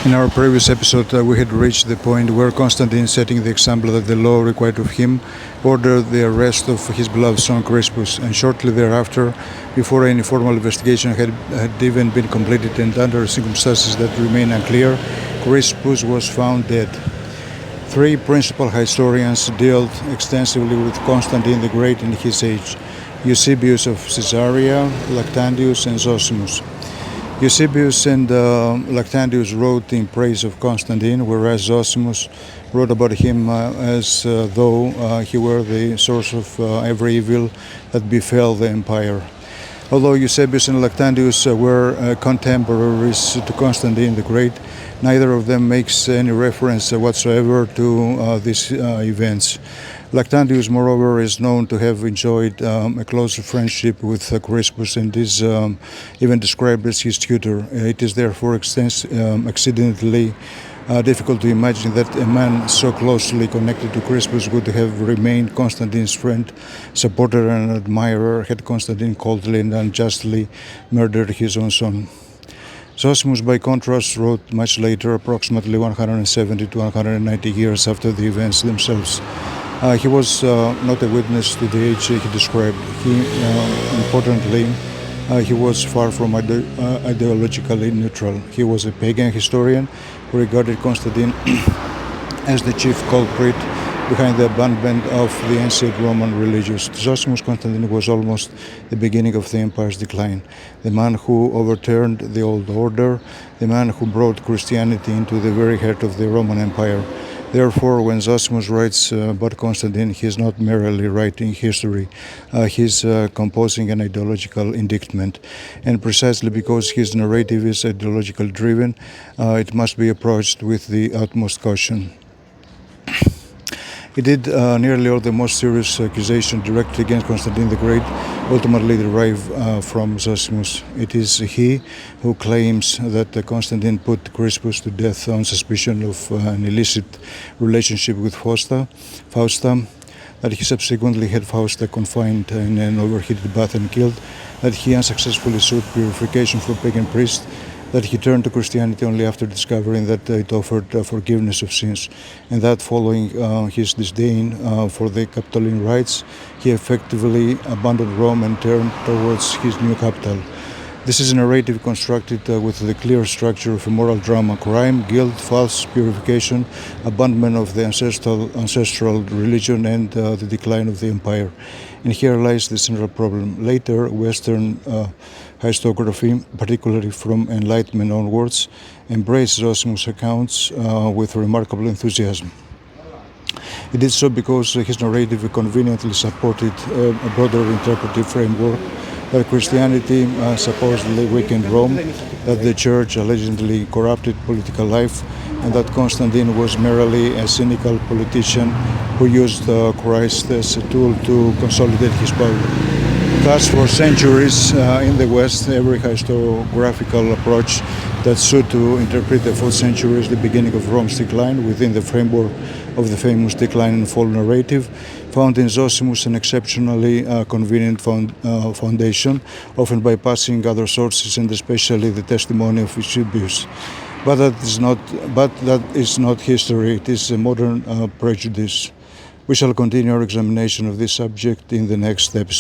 In our previous episode, we had reached the point where Constantine, setting the example that the law required of him, ordered the arrest of his beloved son Crispus, and shortly thereafter, before any formal investigation had even been completed and under circumstances that remain unclear, Crispus was found dead. Three principal historians dealt extensively with Constantine the Great in his age: Eusebius of Caesarea, Lactantius, and Zosimus. Eusebius and Lactantius wrote in praise of Constantine, whereas Zosimus wrote about him as though he were the source of every evil that befell the empire. Although Eusebius and Lactantius were contemporaries to Constantine the Great, neither of them makes any reference whatsoever to these events. Lactantius, moreover, is known to have enjoyed a close friendship with Crispus and is even described as his tutor. It is therefore exceedingly difficult to imagine that a man so closely connected to Crispus would have remained Constantine's friend, supporter, and admirer had Constantine coldly and unjustly murdered his own son. Zosimus, by contrast, wrote much later, approximately 170 to 190 years after the events themselves. He was not a witness to the age he described. Importantly, he was far from ideologically neutral. He was a pagan historian who regarded Constantine as the chief culprit behind the abandonment of the ancient Roman religions. Zosimus, Constantine was almost the beginning of the empire's decline, the man who overturned the old order, the man who brought Christianity into the very heart of the Roman Empire. Therefore, when Zosimus writes about Constantine, he is not merely writing history, he is composing an ideological indictment. And precisely because his narrative is ideologically driven, it must be approached with the utmost caution. He did nearly all the most serious accusations directed against Constantine the Great ultimately derive from Zosimus. It is he who claims that Constantine put Crispus to death on suspicion of an illicit relationship with Fausta, that he subsequently had Fausta confined in an overheated bath and killed, that he unsuccessfully sought purification from pagan priests, that he turned to Christianity only after discovering that it offered forgiveness of sins, and that following his disdain for the Capitoline rites, he effectively abandoned Rome and turned towards his new capital. This is a narrative constructed with the clear structure of a moral drama: crime, guilt, false purification, abandonment of the ancestral religion, and the decline of the empire. And here lies the central problem. Later, Western historiography, particularly from Enlightenment onwards, embraced Zosimus' accounts with remarkable enthusiasm. It did so because his narrative conveniently supported a broader interpretive framework that Christianity supposedly weakened Rome, that the Church allegedly corrupted political life, and that Constantine was merely a cynical politician who used Christ as a tool to consolidate his power. Thus, for centuries in the West, every historiographical approach that sought to interpret the 4th century as the beginning of Rome's decline within the framework of the famous decline and fall narrative found in Zosimus an exceptionally convenient foundation, often bypassing other sources and especially the testimony of Eusebius. But that is not history, it is a modern prejudice. We shall continue our examination of this subject in the next episode.